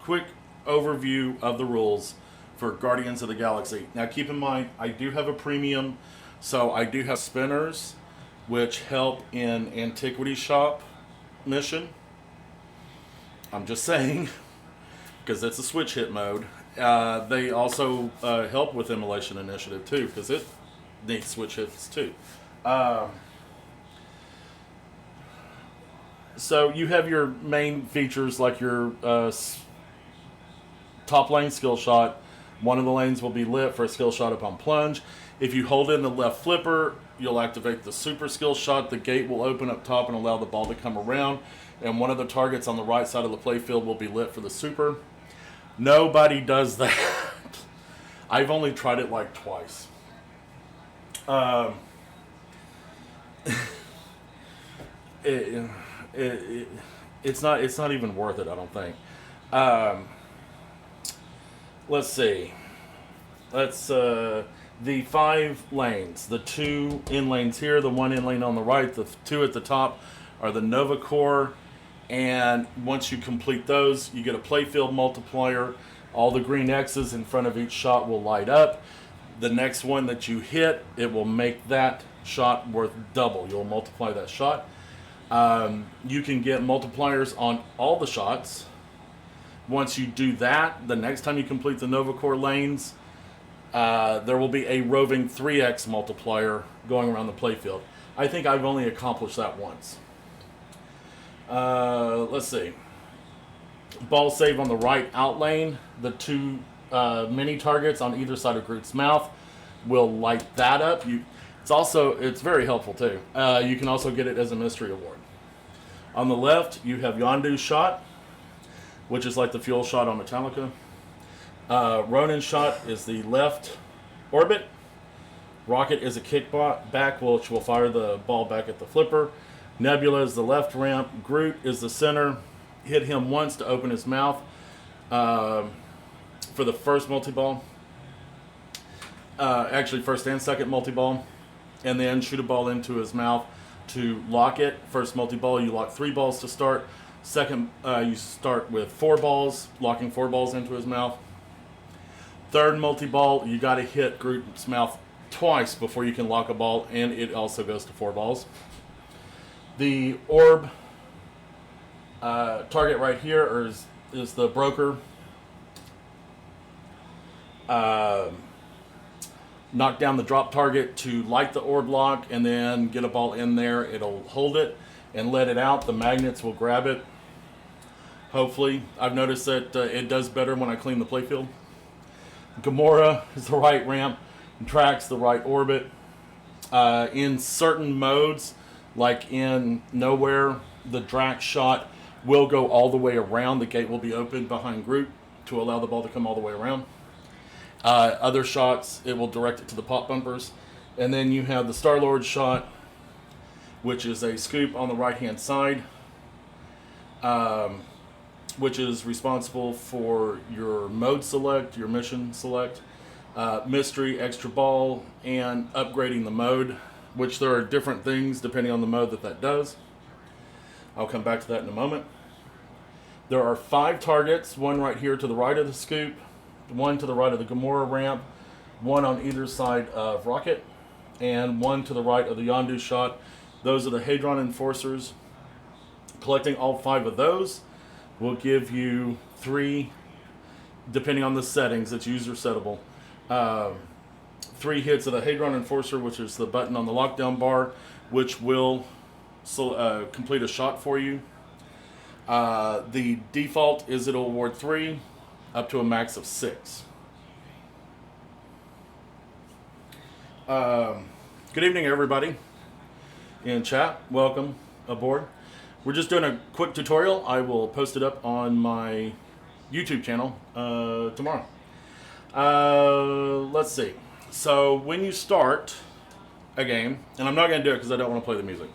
quick overview of the rules for Guardians of the Galaxy. Now keep in mind, I do have a premium, so I do have spinners, which help in Antiquity Shop mission. I'm just saying, because it's a switch hit mode. They also help with Immolation Initiative too, because it needs switch hits too. So you have your main features like your top lane skill shot. One of the lanes will be lit for a skill shot upon plunge. If you hold in the left flipper, you'll activate the super skill shot. The gate will open up top and allow the ball to come around. And one of the targets on the right side of the playfield will be lit for the super. Nobody does that. I've only tried it like twice. It's not even worth it, I don't think. Let's see. The 5 lanes, the 2 in lanes here, the 1 in lane on the right, the 2 at the top are the Nova Core, and once you complete those, you get a playfield multiplier. All the green X's in front of each shot will light up. The next one that you hit, it will make that shot worth double. You'll multiply that shot. You can get multipliers on all the shots. Once you do that, the next time you complete the Nova Core lanes, there will be a roving 3x multiplier going around the playfield. I think I've only accomplished that once. Let's see. Ball save on the right out lane. The 2 mini targets on either side of Groot's mouth will light that up. It's very helpful too. You can also get it as a mystery award. On the left, you have Yondu's shot, which is like the fuel shot on Metallica. Ronin's shot is the left orbit. Rocket is a kickback, which will fire the ball back at the flipper. Nebula is the left ramp. Groot is the center. Hit him once to open his mouth for the first multi-ball. Actually, first and second multi-ball. And then shoot a ball into his mouth to lock it. First multi-ball, you lock 3 balls to start. Second, you start with 4 balls, locking 4 balls into his mouth. Third multi-ball, you got to hit Groot's mouth twice before you can lock a ball, and it also goes to 4 balls. The orb target right here is the broker. Knock down the drop target to light the orb lock, and then get a ball in there. It'll hold it and let it out. The magnets will grab it. Hopefully. I've noticed that it does better when I clean the playfield. Gamora is the right ramp and tracks the right orbit. In certain modes, like in Nowhere, the Drax shot will go all the way around. The gate will be open behind Groot to allow the ball to come all the way around. Other shots, it will direct it to the pop bumpers. And then you have the Star-Lord shot, which is a scoop on the right-hand side, which is responsible for your mode select, your mission select, mystery, extra ball, and upgrading the mode, which there are different things depending on the mode that does. I'll come back to that in a moment. There are 5 targets, 1 right here to the right of the scoop, 1 to the right of the Gamora ramp, 1 on either side of Rocket, and 1 to the right of the Yondu shot. Those are the Hadron Enforcers. Collecting all 5 of those will give you 3, depending on the settings, it's user settable, 3 hits of the Hadron Enforcer, which is the button on the lockdown bar, which will complete a shot for you. The default is it'll award 3 up to a max of 6. Good evening, everybody in chat. Welcome aboard. We're just doing a quick tutorial. I will post it up on my YouTube channel tomorrow. Let's see. So when you start a game, and I'm not going to do it because I don't want to play the music,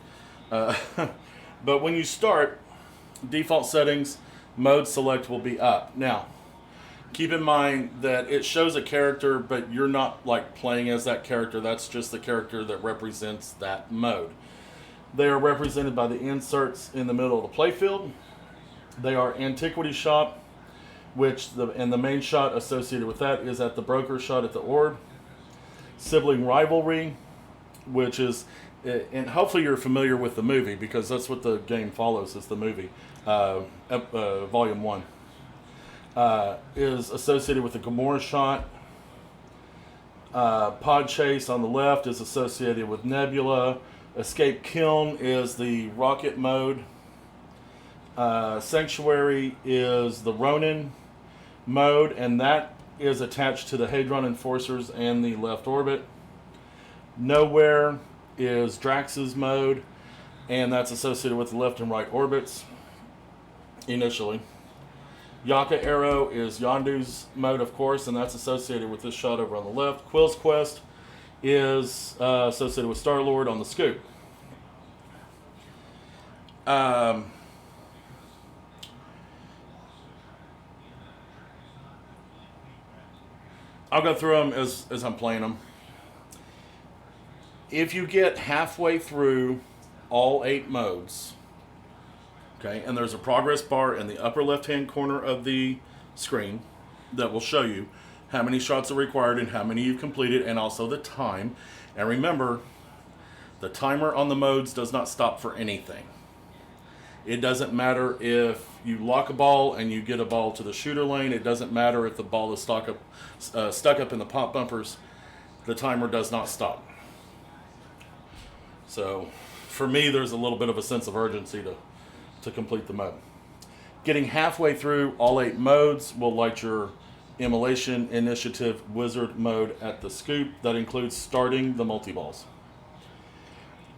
but when you start, default settings, mode select will be up. Now, keep in mind that it shows a character, but you're not like playing as that character. That's just the character that represents that mode. They are represented by the inserts in the middle of the playfield. They are Antiquity Shop, and the main shot associated with that is at the broker shot at the orb. Sibling rivalry, which is, and hopefully you're familiar with the movie because that's what the game follows, is the movie. Volume 1 is associated with the Gamora shot. Pod chase on the left is associated with Nebula. Escape kiln is the rocket mode. Sanctuary is the Ronin mode, and that is attached to the Hadron Enforcers and the left orbit. Nowhere is Drax's mode, and that's associated with the left and right orbits initially. Yaka Arrow is Yondu's mode, of course, and that's associated with this shot over on the left. Quill's Quest is associated with Star-Lord on the scoop. I'll go through them as I'm playing them. If you get halfway through all 8 modes, okay, and there's a progress bar in the upper left-hand corner of the screen that will show you how many shots are required and how many you've completed, and also the time. And remember, the timer on the modes does not stop for anything. It doesn't matter if you lock a ball and you get a ball to the shooter lane. It doesn't matter if the ball is stuck up in the pop bumpers. The timer does not stop. So, for me, there's a little bit of a sense of urgency to complete the mode. Getting halfway through all 8 modes will light your Immolation Initiative Wizard mode at the scoop. That includes starting the multi-balls.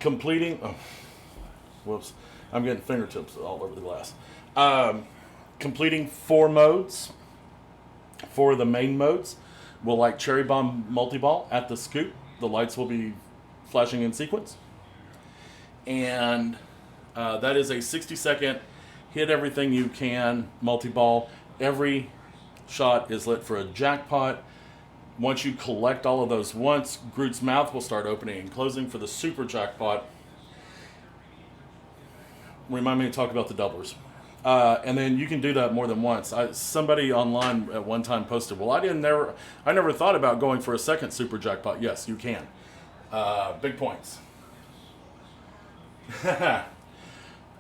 Completing... Oh, whoops. I'm getting fingertips all over the glass. Completing 4 modes, 4 of the main modes, will light Cherry Bomb Multi-Ball at the scoop. The lights will be flashing in sequence. And that is a 60-second hit everything you can multi-ball. Every shot is lit for a jackpot. Once you collect all of those once, Groot's mouth will start opening and closing for the super jackpot. Remind me to talk about the doublers. And then you can do that more than once. Somebody online at one time posted, well, I never thought about going for a second super jackpot. Yes, you can. Big points.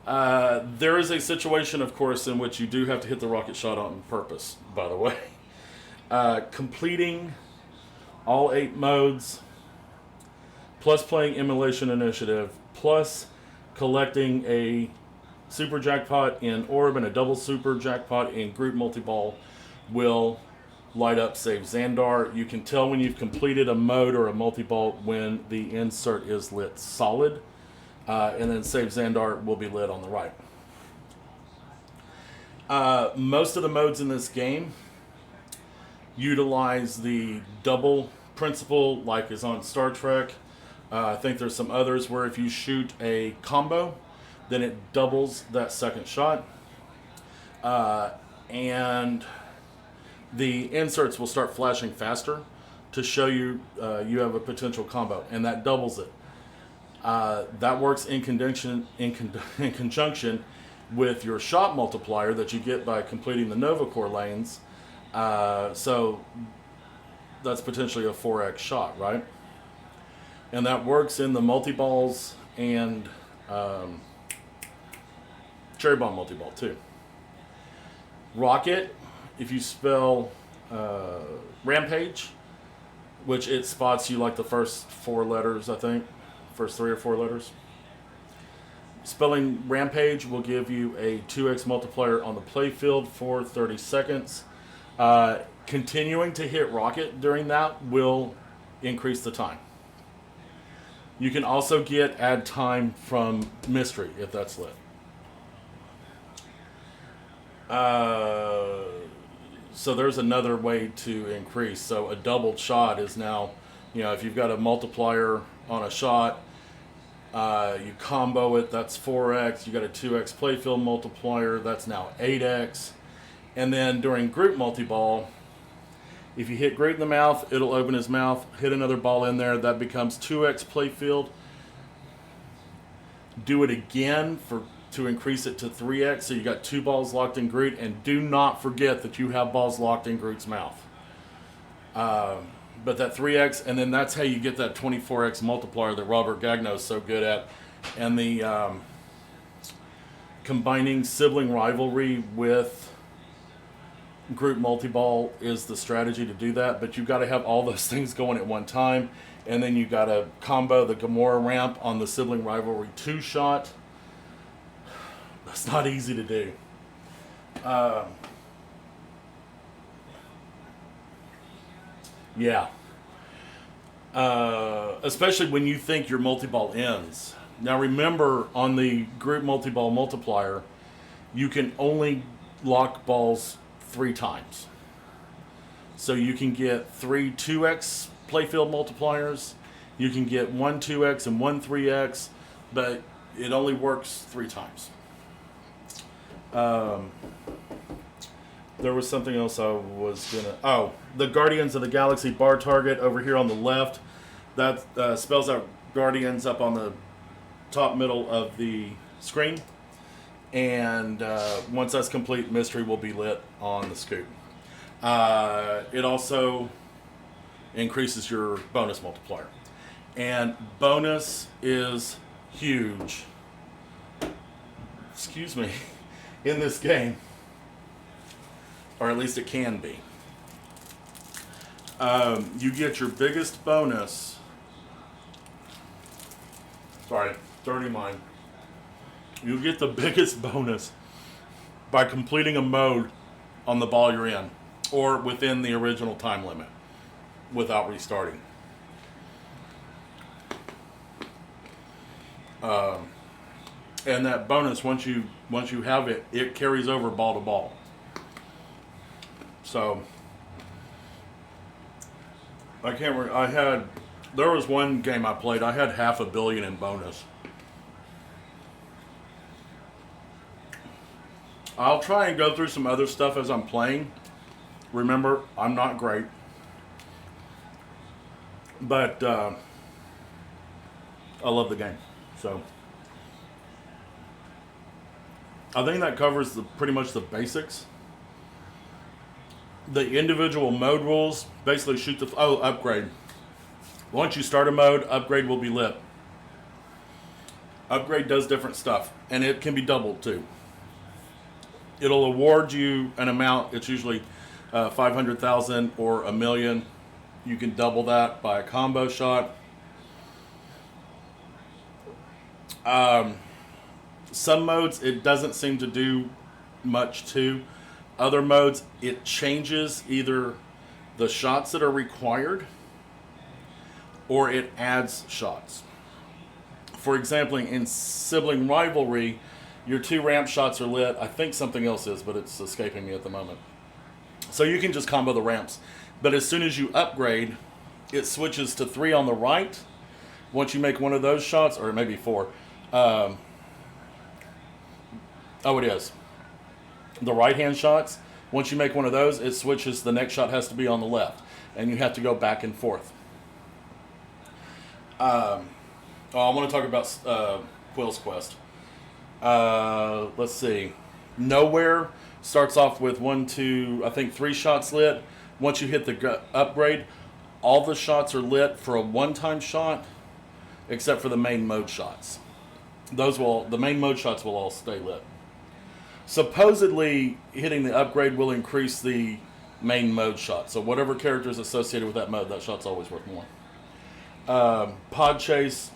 There is a situation, of course, in which you do have to hit the rocket shot on purpose, by the way. Completing all 8 modes, plus playing Immolation Initiative, plus collecting a super jackpot in Orb and a double super jackpot in Groot Multi-Ball will light up Save Xandar. You can tell when you've completed a mode or a multi-ball when the insert is lit solid, and then Save Xandar will be lit on the right. Most of the modes in this game utilize the double principle like is on Star Trek. I think there's some others where if you shoot a combo, then it doubles that second shot. And the inserts will start flashing faster to show you you have a potential combo, and that doubles it. That works in conjunction with your shot multiplier that you get by completing the Nova Core lanes. So that's potentially a 4x shot, right? And that works in the multi-balls and Cherry Bomb multi-ball too. Rocket, if you spell Rampage, which it spots you like the first 4 letters, I think. First 3 or 4 letters. Spelling Rampage will give you a 2x multiplier on the playfield for 30 seconds. Continuing to hit Rocket during that will increase the time. You can also add time from Mystery if that's lit. So there's another way to increase. So a doubled shot is now, if you've got a multiplier on a shot, you combo it, that's 4x. You got a 2x playfield multiplier, that's now 8x. And then during Groot multi-ball, if you hit Groot in the mouth, it'll open his mouth, hit another ball in there, that becomes 2x playfield. Do it again for to increase it to 3x, so you got 2 balls locked in Groot, and do not forget that you have balls locked in Groot's mouth. But that 3x, and then that's how you get that 24x multiplier that Robert Gagno is so good at. And the combining sibling rivalry with Groot multi-ball is the strategy to do that, but you've got to have all those things going at one time, and then you got to combo the Gamora ramp on the sibling rivalry 2-shot. That's not easy to do. Yeah. Especially when you think your multi-ball ends. Now remember, on the Groot multi-ball multiplier, you can only lock balls 3 times. So you can get 3 2x playfield multipliers, you can get 1 2x and 1 3x, but it only works 3 times. There was something else I was gonna... Oh, the Guardians of the Galaxy bar target over here on the left. That spells out Guardians up on the top middle of the screen. And once that's complete, Mystery will be lit on the scoop. It also increases your bonus multiplier. And bonus is huge. Excuse me. In this game. Or at least it can be. You get your biggest bonus. Sorry, dirty mind. You get the biggest bonus by completing a mode on the ball you're in, or within the original time limit, without restarting. And that bonus, once you have it, it carries over ball to ball. So I can't remember. There was one game I played. I had $500 million in bonus. I'll try and go through some other stuff as I'm playing. Remember, I'm not great, but I love the game. So I think that covers pretty much the basics. The individual mode rules basically shoot the... Oh, upgrade. Once you start a mode, upgrade will be lit. Upgrade does different stuff, and it can be doubled too. It'll award you an amount. It's usually 500,000 or $1 million. You can double that by a combo shot. Some modes, it doesn't seem to do much to. Other modes, it changes either the shots that are required or it adds shots. For example, in Sibling Rivalry, your 2 ramp shots are lit. I think something else is, but it's escaping me at the moment. So you can just combo the ramps. But as soon as you upgrade, it switches to 3 on the right. Once you make one of those shots, or maybe 4. Oh, it is. The right-hand shots, once you make one of those, it switches. The next shot has to be on the left. And you have to go back and forth. I want to talk about Quill's Quest. Let's see. Nowhere starts off with 1, 2, I think 3 shots lit. Once you hit the upgrade, all the shots are lit for a one-time shot, except for the main mode shots. The main mode shots will all stay lit. Supposedly, hitting the upgrade will increase the main mode shot. So whatever character is associated with that mode, that shot's always worth more. Pod Chase,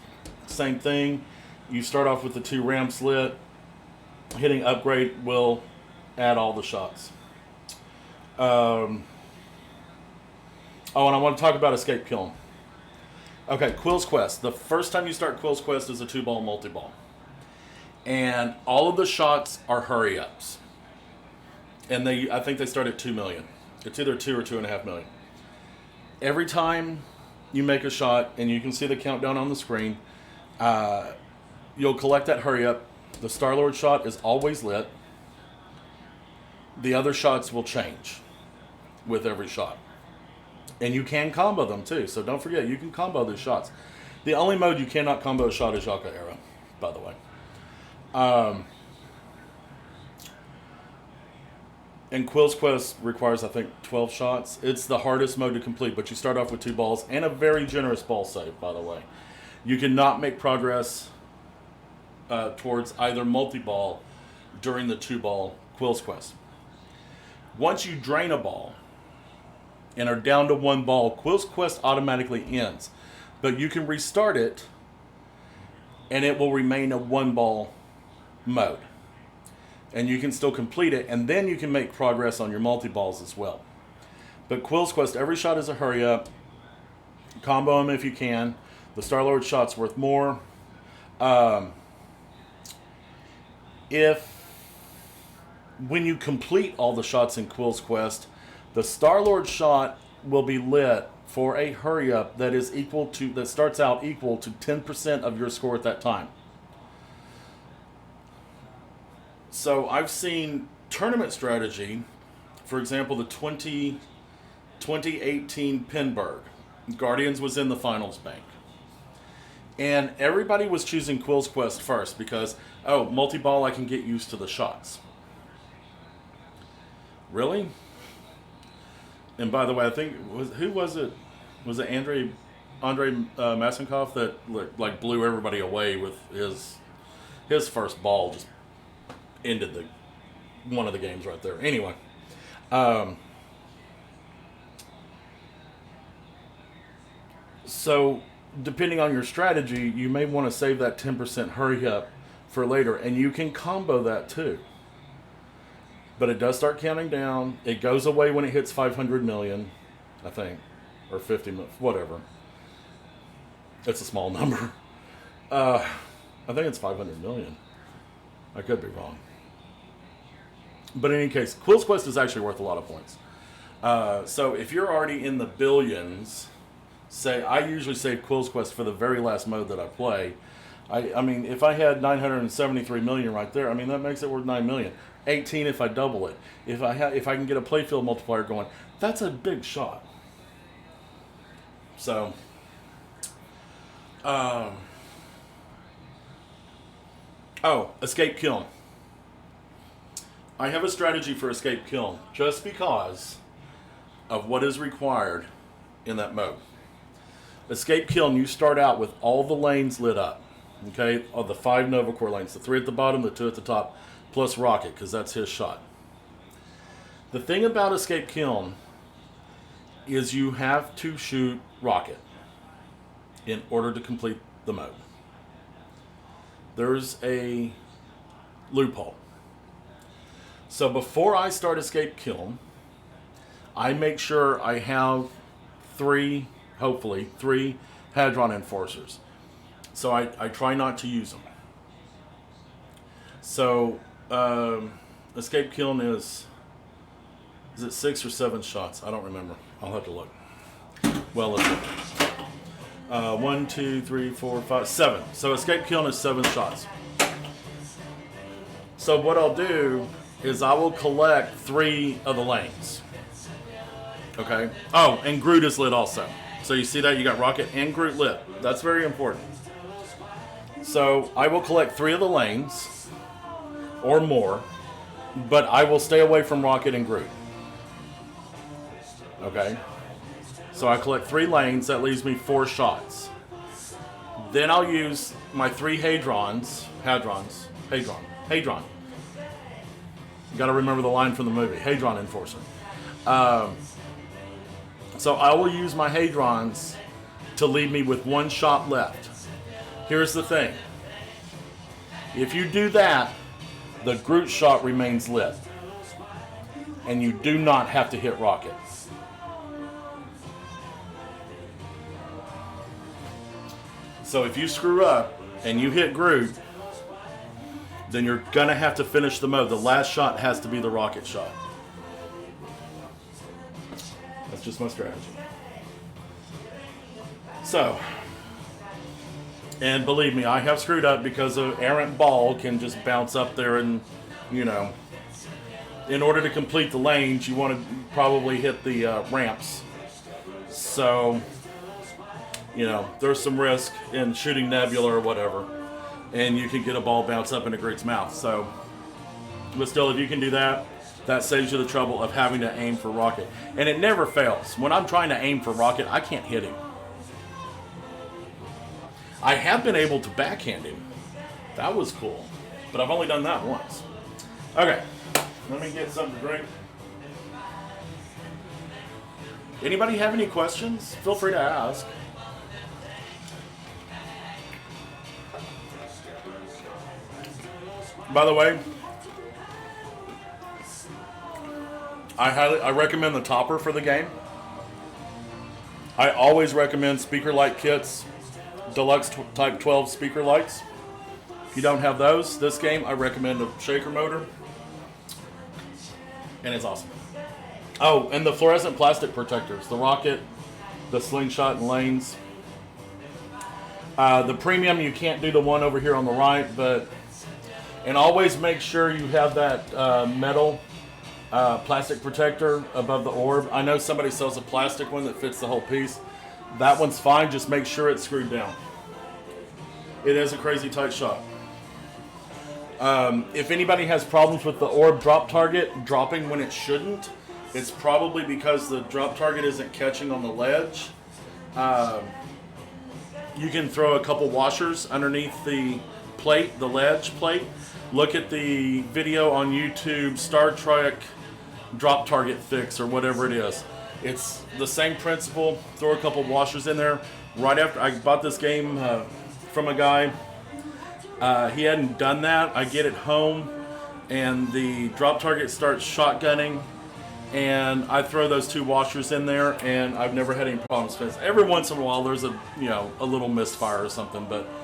same thing. You start off with the 2 ramps lit. Hitting upgrade will add all the shots. Oh, and I want to talk about Escape Kiln. Okay, Quill's Quest. The first time you start Quill's Quest is a 2-ball multi-ball. And all of the shots are hurry-ups. And I think they start at 2 million. It's either 2 or 2.5 million. Every time you make a shot, and you can see the countdown on the screen, you'll collect that hurry-up. The Star-Lord shot is always lit. The other shots will change with every shot. And you can combo them too, so don't forget, you can combo these shots. The only mode you cannot combo a shot is Yaka Era, by the way. And Quill's Quest requires, I think, 12 shots. It's the hardest mode to complete, but you start off with 2 balls and a very generous ball save, by the way. You cannot make progress towards either multi-ball during the 2-ball Quill's Quest. Once you drain a ball and are down to 1 ball, Quill's Quest automatically ends. But you can restart it, and it will remain a 1-ball mode. And you can still complete it, and then you can make progress on your multi-balls as well. But Quill's Quest, every shot is a hurry-up. Combo them if you can. The Star-Lord shot's worth more. When you complete all the shots in Quill's Quest, the Star-Lord shot will be lit for a hurry-up that starts out equal to 10% of your score at that time. So I've seen tournament strategy, for example, the 2018 Pinball. Guardians was in the finals bank. And everybody was choosing Quill's Quest first because, multi-ball, I can get used to the shots. Really? And by the way, I think, who was it? Was it Andrei Masenkov that blew everybody away with his first ball, just ended one of the games right there. Anyway, so depending on your strategy, you may want to save that 10% hurry up for later, and you can combo that too. But it does start counting down. It goes away when it hits 500 million, I think, or 50 million, whatever. It's a small number. I think it's 500 million. I could be wrong. But in any case, Quill's Quest is actually worth a lot of points. So if you're already in the billions, I usually save Quill's Quest for the very last mode that I play. I mean, if I had 973 million right there, I mean, that makes it worth 9 million. 18 if I double it. If I can get a playfield multiplier going, that's a big shot. So, Escape Kiln. I have a strategy for Escape Kiln just because of what is required in that mode. Escape Kiln, you start out with all the lanes lit up. Okay, of the 5 Nova Core lanes, the 3 at the bottom, the 2 at the top, plus Rocket, because that's his shot. The thing about Escape Kiln is you have to shoot Rocket in order to complete the mode. There's a loophole. So before I start Escape Kiln, I make sure I have hopefully three Hadron Enforcers. So I try not to use them. So Escape Kiln is it 6 or 7 shots? I don't remember. I'll have to look. Well, let's look. 1, 2, 3, 4, 5, 7. So Escape Kiln is 7 shots. So what I'll do is I will collect 3 of the lanes. Okay. Oh, and Groot is lit also. So you see that? You got Rocket and Groot lit. That's very important. So I will collect 3 of the lanes or more, but I will stay away from Rocket and Groot. Okay. So I collect 3 lanes. That leaves me 4 shots. Then I'll use my 3 Hadron. You got to remember the line from the movie. Hadron Enforcer. So I will use my Hadrons to leave me with 1 shot left. Here's the thing. If you do that, the Groot shot remains lit. And you do not have to hit Rocket. So if you screw up and you hit Groot, then you're going to have to finish the mode. The last shot has to be the Rocket shot. That's just my strategy. So, and believe me, I have screwed up because an errant ball can just bounce up there and, in order to complete the lanes, you want to probably hit the ramps. So, there's some risk in shooting Nebula or whatever, and you can get a ball bounce up into Groot's mouth. So, but still, if you can do that, That saves you the trouble of having to aim for rocket. And it never fails. When I'm trying to aim for rocket, I can't hit him. I have been able to backhand him. That was cool. But I've only done that once. Okay. Let me get something to drink. Anybody have any questions? Feel free to ask. By the way, I recommend the topper for the game. I always recommend speaker light kits, deluxe type 12 speaker lights. If you don't have those, this game I recommend a shaker motor, and it's awesome. Oh, and the fluorescent plastic protectors, the rocket, the slingshot and lanes. The premium, you can't do the one over here on the right, and always make sure you have that metal plastic protector above the orb. I know somebody sells a plastic one that fits the whole piece. That one's fine, just make sure it's screwed down. It is a crazy tight shot. If anybody has problems with the orb drop target dropping when it shouldn't, it's probably because the drop target isn't catching on the ledge. You can throw a couple washers underneath the plate, the ledge plate. Look at the video on YouTube, Star Trek drop target fix or whatever it is. It's the same principle. Throw a couple washers in there. Right after I bought this game from a guy, he hadn't done that. I get it home and the drop target starts shotgunning, and I throw those two washers in there, and I've never had any problems. Every once in a while there's a little misfire or something, but